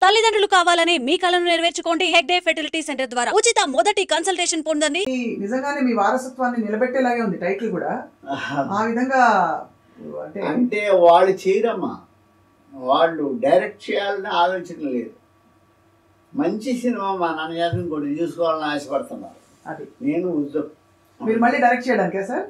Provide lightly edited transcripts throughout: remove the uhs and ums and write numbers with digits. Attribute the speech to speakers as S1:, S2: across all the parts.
S1: తల్లిదండ్రులు కావాలని మీ కలను నెరవేర్చుకోండి హెగ్డే ఫెర్టిలిటీ సెంటర్ ద్వారా ఉచిత మొదటి కన్సల్టేషన్ పొందండి.
S2: నిజంగానే మీ వారసత్వాన్ని నిలబెట్టేలాగే ఉంది టైటిల్ కూడా. ఆ విధంగా
S3: అంటే వాళ్ళు చేయరమ్మా, వాళ్ళు డైరెక్ట్ చేయాలని ఆలోచన లేదు. మంచి సినిమా మా నాన్నగారిని ఇంకోటి చూసుకోవాలని ఆశపడుతున్నారు.
S2: అది
S3: నేను
S2: మీరు మళ్ళీ డైరెక్ట్ చేయడానికే సార్?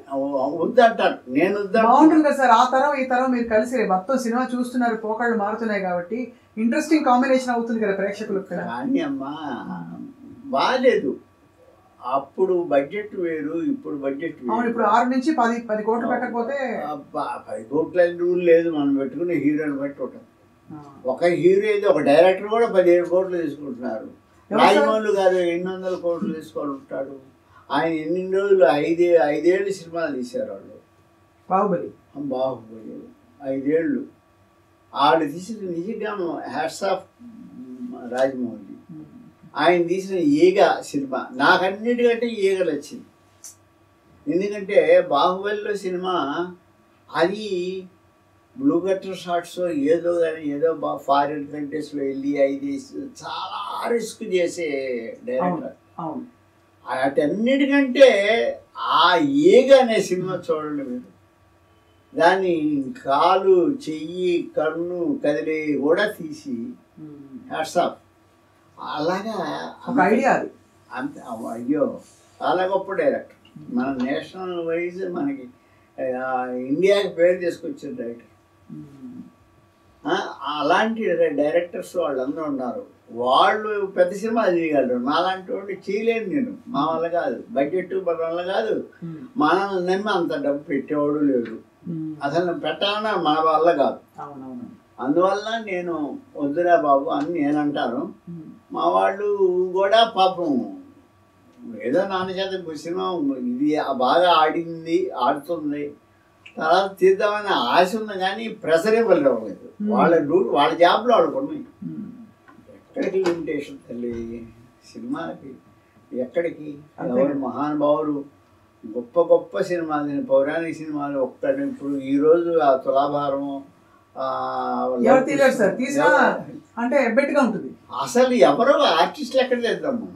S3: వద్దంటారు, నేను వద్దాను.
S2: బాగుంటుంది కదా సార్, ఆ తరం ఈ తరం మీరు కలిసి మొత్తం సినిమా చూస్తున్నారు, పోకాళ్ళు మారుతున్నాయి కాబట్టి ఇంట్రెస్టింగ్ కాంబినేషన్ అవుతుంది కదా ప్రేక్షకులకు.
S3: కానీ అమ్మా బాగాలేదు, అప్పుడు బడ్జెట్ వేరు, ఇప్పుడు బడ్జెట్ వేరు.
S2: ఇప్పుడు 6 నుంచి 10 కోట్లు పెట్టకపోతే
S3: 10 కోట్ల రూల్ లేదు, మనం పెట్టుకునే హీరోని బట్టి ఉంటుంది. ఒక హీరో అయితే ఒక డైరెక్టర్ కూడా 15 కోట్లు తీసుకుంటున్నారు. రాజమౌళి గారు 800 కోట్లు తీసుకొని ఉంటాడు. ఆయన ఎన్ని రోజులు 5 ఏళ్ళు సినిమాలు తీశారు వాళ్ళు.
S2: బాహుబలి
S3: 5 ఏళ్ళు వాళ్ళు తీసిన నిజంగా హ్యాట్స్ ఆఫ్ రాజమౌళి. ఆయన తీసిన ఈగ సినిమా నాకన్నిటికంటే ఈగ నచ్చింది. ఎందుకంటే బాహుబలిలో సినిమా అది బ్లూ కటర్ షాట్స్ ఏదో కానీ ఏదో ఫారిన్ కంట్రీస్లో వెళ్ళి 5 చాలా రిస్క్ చేసే డైరెక్టర్. వాటన్నిటికంటే ఆ ఈగ అనే సినిమా చూడండి మీరు, దాన్ని కాలు చెయ్యి కన్ను కదిలే కూడా తీసి హ్యాట్స్ ఆఫ్. అలాగా
S2: ఒక ఐడియా అది.
S3: అంతే, అయ్యో చాలా గొప్ప డైరెక్టర్. మన నేషనల్ వైజ్ మనకి ఇండియాకి పేరు తీసుకొచ్చిన డైరెక్టర్. అలాంటి డైరెక్టర్స్ వాళ్ళందరూ ఉన్నారు. వాళ్ళు పెద్ద సినిమా చేయగలరు, మాలాంటి వాడిని చేయలేను నేను. మా వల్ల కాదు, బడ్జెట్ మన వల్ల కాదు. మనల్ని నమ్మి అంత డబ్బు పెట్టేవాడు లేడు, అసలు పెట్టాలన్నా మన వల్ల కాదు. అందువల్ల నేను వద్దురా బాబు అని నేను అంటాను. మా వాళ్ళు కూడా పాపం ఏదో నాన్న చేత సినిమా ఇది బాగా ఆడుతుంది, తర్వాత తీద్దామని ఆశ ఉంది, కానీ ప్రెషర్ ఇవ్వలేదు. వాళ్ళ జాబ్లో వాళ్ళకు ఉన్నాయి. ఎక్కడికి లిమిటేషన్ తల్లి సినిమాకి, ఎక్కడికి ఎవరు మహానుభావులు గొప్ప గొప్ప సినిమాలు, పౌరాణిక సినిమాలు ఒక్కటి. ఇప్పుడు ఈరోజు ఆ తులాభారము
S2: అంటే ఉంటుంది.
S3: అసలు ఎవరో ఆర్టిస్టులు ఎక్కడ చేద్దాం మనం.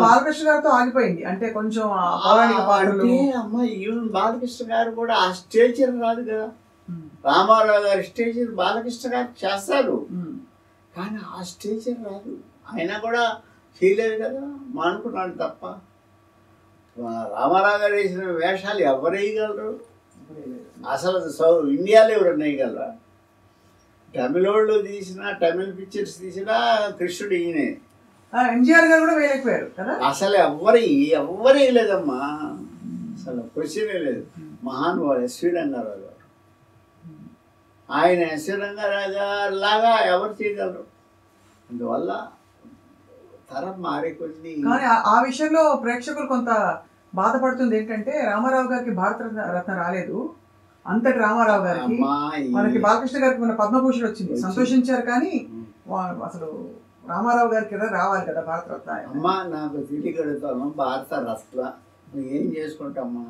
S2: బాలకృష్ణ గారితో ఆగిపోయింది అంటే కొంచెం
S3: అమ్మ ఈవెన్ బాలకృష్ణ గారు కూడా ఆ స్టేచర్ రాదు కదా. రామారావు గారి స్టేచర్ బాలకృష్ణ గారు చేస్తారు, కానీ ఆ స్టేచర్ రాదు. అయినా కూడా చేయలేదు కదా, మానుకున్నాడు తప్ప. రామారావు గారు వేసిన వేషాలు ఎవరు వేయగలరు? అసలు ఇండియాలో ఎవరు వేయగలరా? తమిళోళ్ళు తీసిన తమిళ్ పిక్చర్స్ తీసినా కృష్ణుడు ఈయనే.
S2: ఎన్టీఆర్ గారు కూడా వేయలేకపోయారు కదా. అసలు
S3: ఎవరు వేయలేదమ్మా, అసలు క్వశ్చనే లేదు. మహానుభావుడు ఎస్వి రంగారావు గారు, ఆయన ఎస్వి రంగారావు గారు లాగా ఎవరు చేయగలరు? అందువల్ల తరం మారే కొద్ది.
S2: కానీ ఆ విషయంలో ప్రేక్షకులు కొంత బాధపడుతుంది ఏంటంటే రామారావు గారికి భారత రత్న రాలేదు, అంతటి రామారావు గారికి. మనకి బాలకృష్ణ గారికి మన పద్మభూషణ్ వచ్చింది, సంతోషించారు. కానీ అసలు రామారావు గారికి రావాలి కదా భారత రత్న.
S3: అమ్మా నాకు తెలియగలుగుతాను, భారత రత్న ఏం చేసుకుంటామా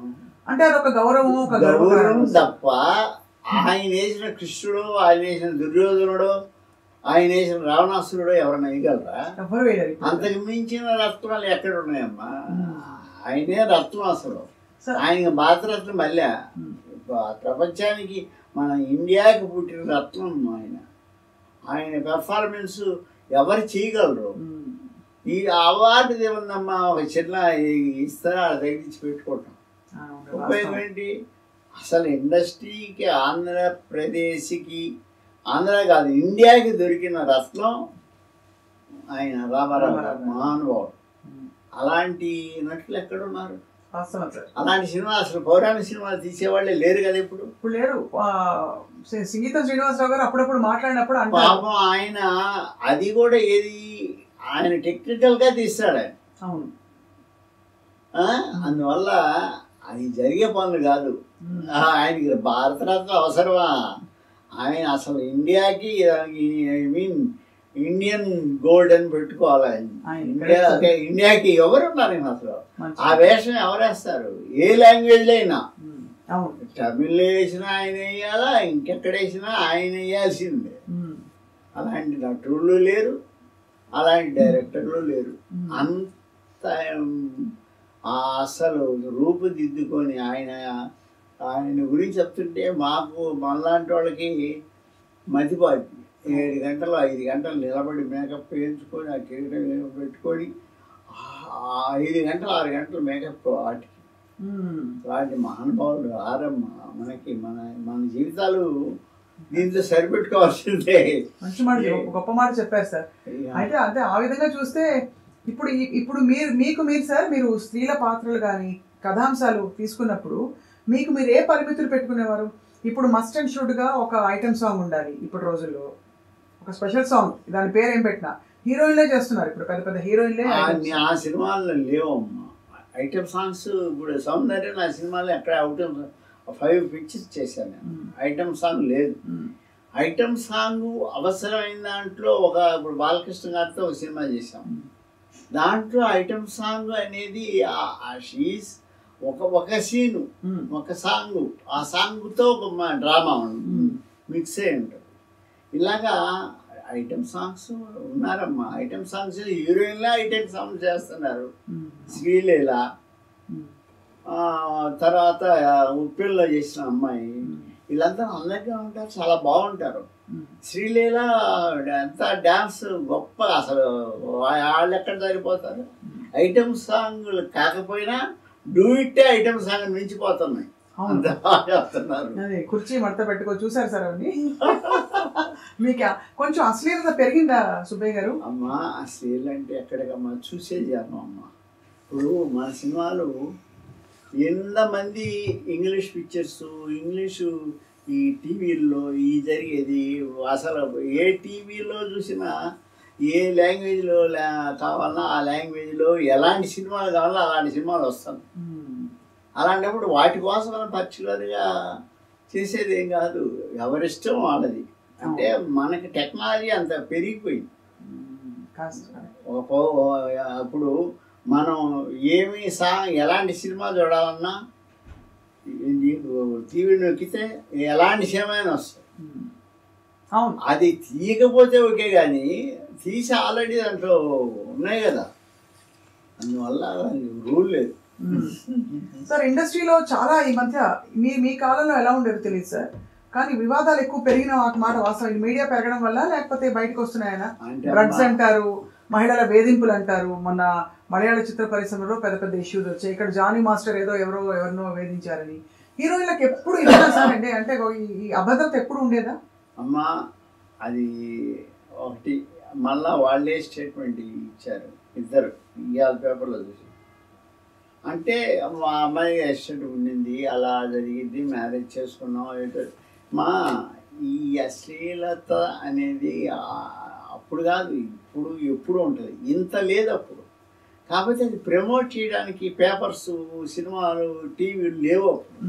S2: అంటే అదొక గౌరవం, ఒక
S3: గౌరవం తప్ప. ఆయన వేసిన కృష్ణుడు, ఆయన వేసిన దుర్యోధనుడు, ఆయన వేసిన రావణాసురుడు ఎవరైనా వేయగలరా?
S2: ఎవరు వేయలేరు.
S3: అంతకు మించిన రత్నాలు ఎక్కడ ఉన్నాయమ్మా? ఆయనే రత్నం. అసలు ఆయన భారత రత్నం మళ్ళీ ప్రపంచానికి మన ఇండియాకి పుట్టిన రత్నం ఆయన. ఆయన పెర్ఫార్మెన్స్ ఎవరు చేయగలరు? ఈ అవార్డు ఏముందమ్మా, ఒక చిన్న ఇస్తారా తగ్గించి పెట్టుకోవటం ఉపయోగం ఏంటి? అసలు ఇండస్ట్రీకి ఆంధ్రప్రదేశ్కి, ఆంధ్ర కాదు ఇండియాకి దొరికిన రత్నం ఆయన రామారావు గారు, మహానుభావుడు. అలాంటి నటులు ఎక్కడున్నారు? అలాంటి సినిమా అసలు పౌరాణిక సినిమాలు తీసేవాళ్ళే లేరు కదా ఇప్పుడు
S2: లేరు. సంగీతం శ్రీనివాసరావు గారు అప్పుడప్పుడు మాట్లాడినప్పుడు
S3: పాపం ఆయన అది కూడా ఏది ఆయన టెక్నికల్ గా తీస్తాడు ఆయన.
S2: అవును,
S3: అందువల్ల అది జరిగే పనులు కాదు. ఆయనకి భారతరత్న అవసరమా? ఆయన అసలు ఇండియాకి ఐ మీన్ ఇండియన్ గోల్డ్ అని పెట్టుకోవాలి. ఇండియాకి ఎవరున్నారు అసలు? ఆ వేషం ఎవరేస్తారు? ఏ లాంగ్వేజ్లో అయినా. తమిళ్ వేసినా ఆయన వేయాలా, ఇంకెక్కడ వేసినా ఆయన వేయాల్సిందే. అలాంటి నటులు లేరు, అలాంటి డైరెక్టర్లు లేరు. అంత అసలు రూపుదిద్దుకొని ఆయన గురించి చెప్తుంటే మాకు మనలాంటి వాళ్ళకి మతిపోద్ది. 7 గంటలు 5 గంటలు నిలబడి మేకప్ వేయించుకొని ఆ కిరీటం పెట్టుకొని 5 గంటలు 6 గంటలు మేకప్ వాటికి అలాంటి మహానుభావులు మనకి మన జీవితాలు దీంతో సరిపెట్టుకోవాల్సిందే.
S2: మంచి మాట, గొప్ప మాట చెప్పారు సార్. అయితే అంటే ఆ విధంగా చూస్తే ఇప్పుడు మీరు సార్, మీరు స్త్రీల పాత్రలు కానీ కథాంశాలు తీసుకున్నప్పుడు మీరు ఏ పరిమితులు పెట్టుకునేవారు? ఇప్పుడు మస్ట్ అండ్ షుడ్ గా ఒక ఐటమ్ సాంగ్ ఉండాలి. ఇప్పుడు రోజుల్లో ఒక స్పెషల్ సాంగ్, దాని పేరు ఏం పెట్టినా హీరోయిన్లే చేస్తున్నారు. ఇప్పుడు పెద్ద పెద్ద హీరోయిన్లే.
S3: ఆ సినిమాల్లో లేవమ్మా ఐటమ్ సాంగ్స్. ఇప్పుడు సౌందర్య నా సినిమాలో ఎక్కడ ఐటమ్ 5 పిక్చర్స్ చేశాను నేను. ఐటమ్ సాంగ్ లేదు. ఐటమ్ సాంగ్ అవసరమైన దాంట్లో ఇప్పుడు బాలకృష్ణ గారితో ఒక సినిమా చేశాం. దాంట్లో ఐటమ్ సాంగ్ అనేది షీస్ ఒక సీను, ఒక సాంగ్, ఆ సాంగ్తో ఒక డ్రామా మిక్స్ అయి ఉంటుంది. ఇలాగా ఐటమ్ సాంగ్స్ ఉన్నారమ్మా. ఐటమ్ సాంగ్స్ హీరోయిన్లా ఐటమ్ సాంగ్స్ చేస్తున్నారు. శ్రీలీల, తర్వాత ఉప్పిల్లో చేసిన అమ్మాయి, వీళ్ళంతా అందంగా ఉంటారు, చాలా బాగుంటారు. శ్రీలీల ఎంత డ్యాన్స్ గొప్ప, అసలు వాళ్ళు ఎక్కడ సరిపోతారు. ఐటమ్ సాంగ్లు కాకపోయినా డూయిట్టే ఐటమ్ సాంగ్ మించిపోతున్నాయి.
S2: కుర్చీ మడత పెట్టుకో చూసారు సార్ అవన్నీ. మీకు కొంచెం అశ్లీలత పెరిగిందా సుబ్బయ్య గారు?
S3: అమ్మా అశ్లీల అంటే ఎక్కడికమ్మా చూసేది అమ్మా. ఇప్పుడు మన సినిమాలు ఎంతమంది ఇంగ్లీష్ పిక్చర్స్, ఇంగ్లీషు ఈ టీవీల్లో జరిగేది, అసలు ఏ టీవీలో చూసినా ఏ లాంగ్వేజ్లో కావాలన్నా ఆ లాంగ్వేజ్లో ఎలాంటి సినిమాలు కావాలన్నా అలాంటి సినిమాలు వస్తాయి. అలాంటప్పుడు వాటి కోసం మనం పర్టికులర్గా చేసేది ఏం కాదు, ఎవరిష్టం వాళ్ళది. అంటే మనకి టెక్నాలజీ అంత పెరిగిపోయింది. అప్పుడు మనం ఎలాంటి సినిమా చూడాలన్నా టీవీ నొక్కితే ఎలాంటి సినిమా అయినా వస్తుంది. అది తీయకపోతే ఓకే, కానీ తీసి ఆల్రెడీ దాంట్లో ఉన్నాయి కదా, అందువల్ల రూల్ లేదు.
S2: సార్ ఇండస్ట్రీలో చాలా ఈ మధ్య మీ కాలంలో ఎలా ఉండేది తెలియదు సార్, కానీ వివాదాలు ఎక్కువ పెరిగిన మాట వాస్తవం. మీడియా పెరగడం వల్ల లేకపోతే బయటకు వస్తున్నాయనా? డ్రగ్స్ అంటారు, మహిళల వేధింపులు అంటారు. మొన్న మలయాళ చిత్ర పరిశ్రమలో పెద్ద పెద్ద ఇష్యూస్ వచ్చాయి. ఇక్కడ జానీ మాస్టర్ ఎవరినో వేధించారని. హీరోయిన్లకు ఎప్పుడు ఇదేనా సార్? అంటే ఈ అభద్రత ఎప్పుడు ఉండేదా?
S3: అమ్మా అది ఒకటి, మళ్ళా వాళ్ళే స్టేట్మెంట్ ఇచ్చారు ఇద్దరు, ఇవాళ పేపర్లో చూసి. అంటే మా అమ్మాయి ఎస్టేట్ ఉండింది, అలా జరిగింది, మ్యారేజ్ చేసుకున్నాం. ఈ అశ్లీలత అనేది అప్పుడు కాదు, ఇప్పుడు ఎప్పుడు ఉంటుంది. ఇంత లేదు అప్పుడు. కాకపోతే అది ప్రమోట్ చేయడానికి పేపర్స్, సినిమాలు, టీవీలు లేవు అప్పుడు.